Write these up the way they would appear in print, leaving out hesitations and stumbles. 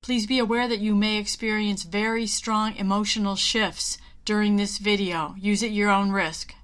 Please be aware that you may experience very strong emotional shifts during this video. Use at your own risk.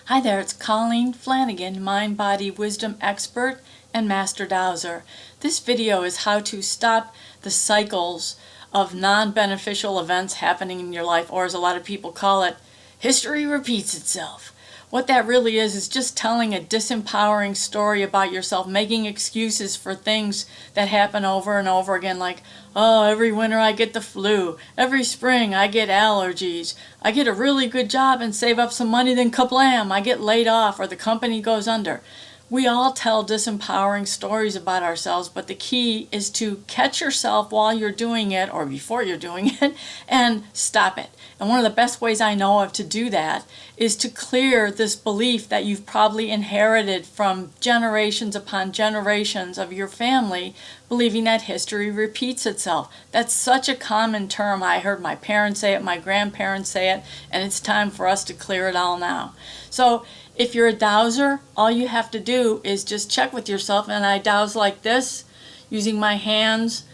Hi there, it's Colleen Flanagan, Mind Body Wisdom Expert and Master Dowser. This video is how to stop the cycles of non-beneficial events happening in your life, or as a lot of people call it, history repeats itself. What that really is just telling a disempowering story about yourself, making excuses for things that happen over and over again, like, oh, every winter I get the flu, every spring I get allergies, I get a really good job and save up some money, then kablam, I get laid off or the company goes under. We all tell disempowering stories about ourselves, but the key is to catch yourself while you're doing it or before you're doing it and stop it. And one of the best ways I know of to do that is to clear this belief that you've probably inherited from generations upon generations of your family, believing that history repeats itself. That's such a common term. I heard my parents say it, my grandparents say it, and it's time for us to clear it all now. So if you're a dowser, all you have to do is just check with yourself, and I dowse like this using my hands,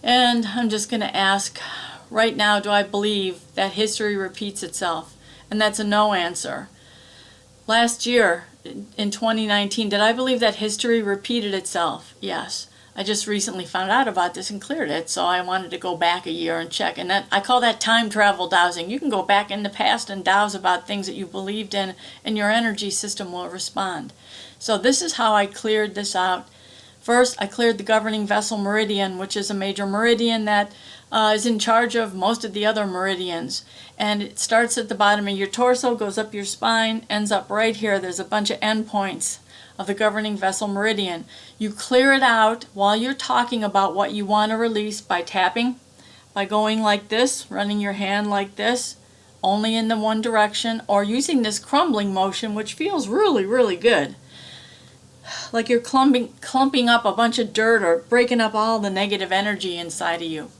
and I'm just going to ask right now, do I believe that history repeats itself? And that's a no answer. Last year, in 2019, did I believe that history repeated itself? Yes. I just recently found out about this and cleared it, so I wanted to go back a year and check. And I call that time travel dowsing. You can go back in the past and dowse about things that you believed in, and your energy system will respond. So this is how I cleared this out. First, I cleared the governing vessel meridian, which is a major meridian that is in charge of most of the other meridians. And it starts at the bottom of your torso, goes up your spine, ends up right here. There's a bunch of endpoints of the governing vessel meridian. You clear it out while you're talking about what you want to release by tapping, by going like this, running your hand like this, only in the one direction, or using this crumbling motion, which feels really, really good. Like you're clumping up a bunch of dirt or breaking up all the negative energy inside of you.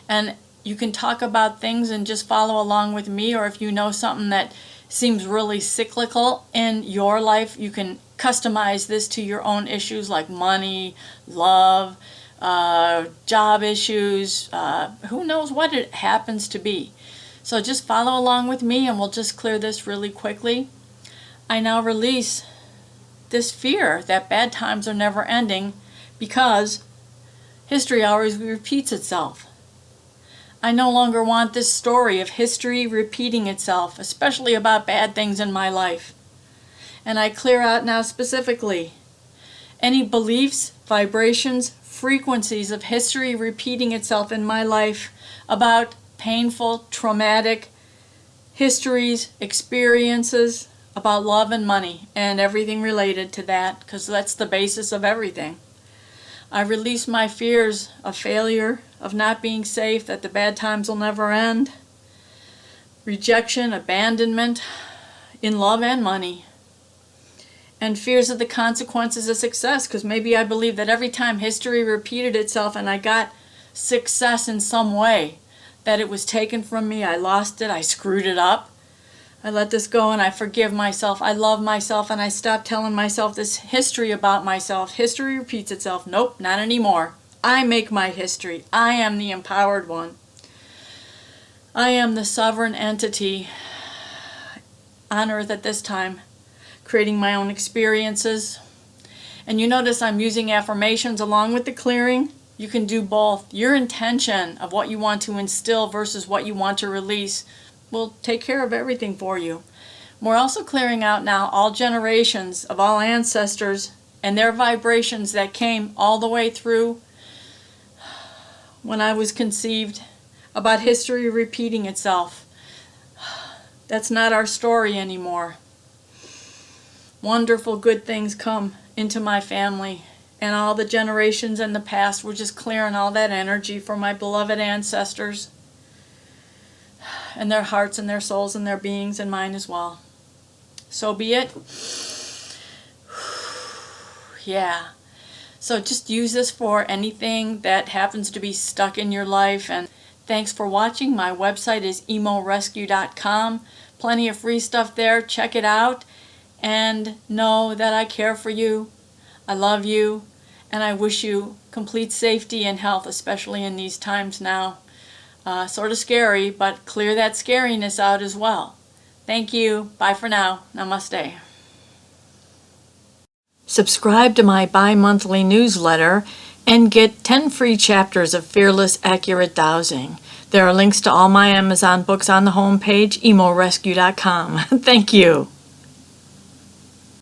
And you can talk about things and just follow along with me, or if you know something that seems really cyclical in your life, you can customize this to your own issues like money, love, job issues, who knows what it happens to be. So just follow along with me and we'll just clear this really quickly. I now release this fear that bad times are never ending because history always repeats itself. I no longer want this story of history repeating itself, especially about bad things in my life. And I clear out now specifically any beliefs, vibrations, frequencies of history repeating itself in my life about painful, traumatic histories, experiences about love and money and everything related to that, because that's the basis of everything. I release my fears of failure, of not being safe, that the bad times will never end, rejection, abandonment in love and money, and fears of the consequences of success, because maybe I believe that every time history repeated itself and I got success in some way, that it was taken from me, I lost it, I screwed it up. I let this go and I forgive myself. I love myself and I stop telling myself this history about myself. History repeats itself. Nope, not anymore. I make my history. I am the empowered one. I am the sovereign entity on earth at this time, creating my own experiences. And you notice I'm using affirmations along with the clearing. You can do both. Your intention of what you want to instill versus what you want to release will take care of everything for you. We're also clearing out now all generations of all ancestors and their vibrations that came all the way through when I was conceived about history repeating itself. That's not our story anymore. Wonderful good things come into my family, and all the generations in the past, we're just clearing all that energy for my beloved ancestors and their hearts and their souls and their beings and mine as well. So be it. Yeah. So just use this for anything that happens to be stuck in your life. And thanks for watching. My website is emorescue.com. Plenty of free stuff there. Check it out. And know that I care for you. I love you. and I wish you complete safety and health, especially in these times now. Sort of scary, but clear that scariness out as well. Thank you. Bye for now. Namaste. Subscribe to my bi-monthly newsletter and get 10 free chapters of Fearless Accurate Dowsing. There are links to all my Amazon books on the homepage, emorescue.com. Thank you.